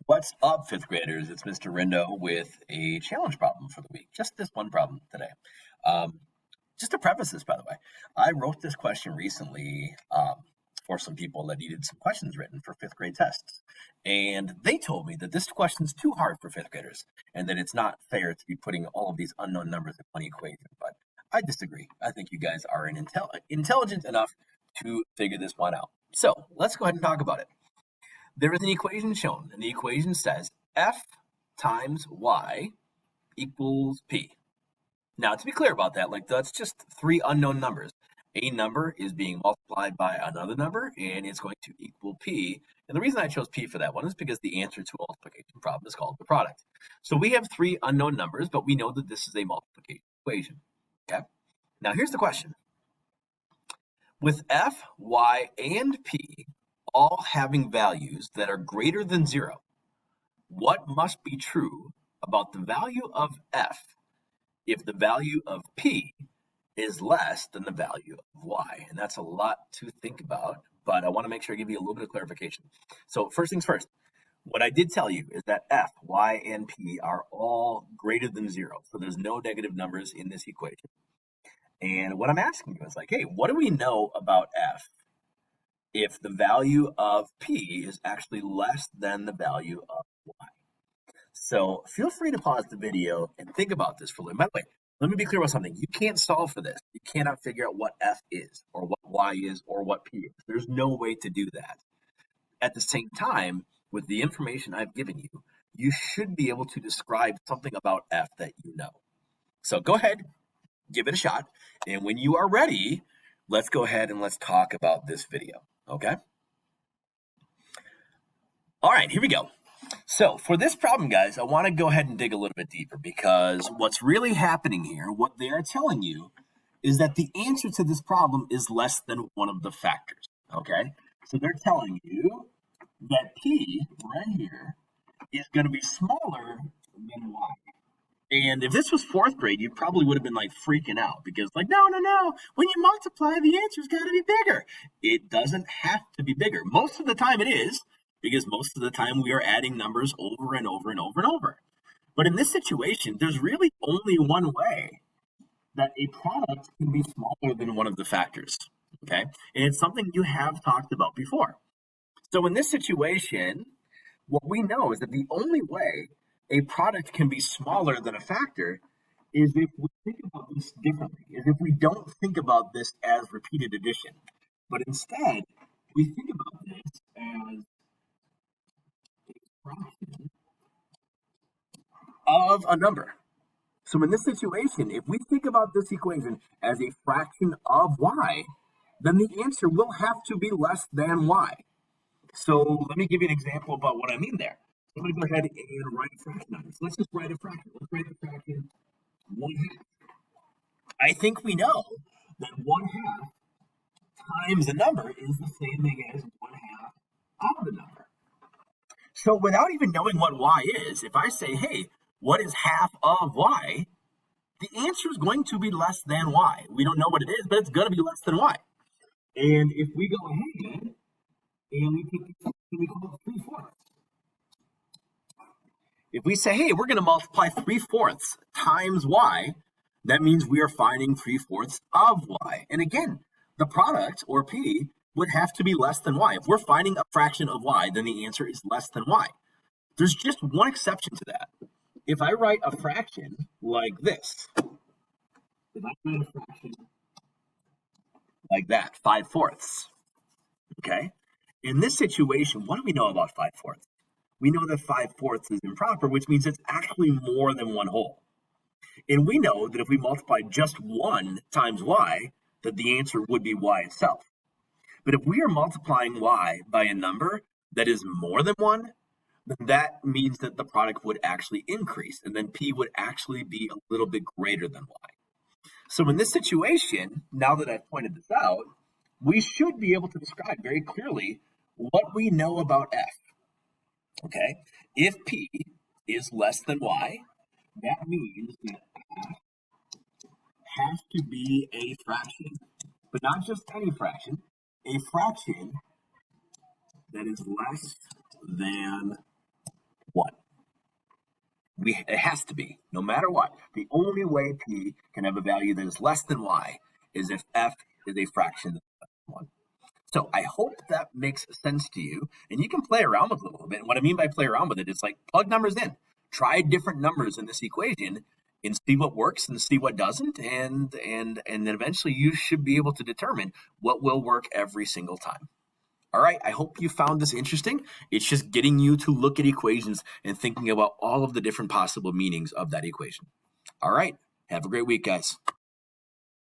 What's up, fifth graders? It's Mr. Rindo with a challenge problem for the week. Just this one problem today. Um, just to preface this, by the way, I wrote this question recently for some people that needed some questions written for fifth grade tests. And they told me that this question's too hard for fifth graders and that it's not fair to be putting all of these unknown numbers in one equation. But I disagree. I think you guys are intelligent enough to figure this one out. So let's go ahead and talk about it. There is an equation shown, and the equation says f times y equals p. Now, to be clear about that, like that's just three unknown numbers. A number is being multiplied by another number, and it's going to equal p. And the reason I chose p for that one is because the answer to a multiplication problem is called the product. So we have three unknown numbers, but we know that this is a multiplication equation. Okay. Now, here's the question. With f, y, and p all having values that are greater than 0, what must be true about the value of f if the value of p is less than the value of y? And that's a lot to think about, but I want to make sure I give you a little bit of clarification. So first things first, what I did tell you is that f, y, and p are all greater than 0. So there's no negative numbers in this equation. And what I'm asking you is like, hey, what do we know about f if the value of p is actually less than the value of y? So feel free to pause the video and think about this for a little. By the way, let me be clear about something. You can't solve for this. You cannot figure out what f is or what y is or what p is. There's no way to do that. At the same time, with the information I've given you, you should be able to describe something about f that you know. So go ahead, give it a shot. And when you are ready, let's go ahead and let's talk about this video. Okay? All right, here we go. So for this problem, guys, I want to go ahead and dig a little bit deeper because what's really happening here, what they are telling you, is that the answer to this problem is less than one of the factors. Okay? So they're telling you that p right here is going to be smaller than y. And if this was fourth grade, you probably would have been like freaking out because like, no, when you multiply, the answer's got to be bigger. It doesn't have to be bigger. Most of the time it is, because most of the time we are adding numbers over and over and over and over. But in this situation, there's really only one way that a product can be smaller than one of the factors. Okay. And it's something you have talked about before. So in this situation, what we know is that the only way a product can be smaller than a factor is if we think about this differently, is if we don't think about this as repeated addition, but instead we think about this as a fraction of a number. So in this situation, if we think about this equation as a fraction of y, then the answer will have to be less than y. So let me give you an example about what I mean there. I'm going to go ahead and write a fraction on this. Let's just write a fraction. Let's write the fraction 1/2. I think we know that 1/2 times a number is the same thing as 1/2 of the number. So without even knowing what y is, if I say, hey, what is half of y? The answer is going to be less than y. We don't know what it is, but it's going to be less than y. And if we go ahead and we put this, we call it 3/4. If we say, hey, we're going to multiply 3/4 times y, that means we are finding 3/4 of y. And again, the product, or p, would have to be less than y. If we're finding a fraction of y, then the answer is less than y. There's just one exception to that. If I write a fraction like this, if I write a fraction like that, 5/4, okay? In this situation, what do we know about 5/4? We know that 5/4 is improper, which means it's actually more than one whole. And we know that if we multiply just 1 times y, that the answer would be y itself. But if we are multiplying y by a number that is more than 1, then that means that the product would actually increase, and then p would actually be a little bit greater than y. So in this situation, now that I've pointed this out, we should be able to describe very clearly what we know about f. Okay, if p is less than y, that means that f has to be a fraction, but not just any fraction, a fraction that is less than it has to be, no matter what. The only way p can have a value that is less than y is if f is a fraction of 1. So I hope that makes sense to you, and you can play around with it a little bit. And what I mean by play around with it is like plug numbers in, try different numbers in this equation, and see what works and see what doesn't, and then eventually you should be able to determine what will work every single time. All right, I hope you found this interesting. It's just getting you to look at equations and thinking about all of the different possible meanings of that equation. All right, have a great week, guys.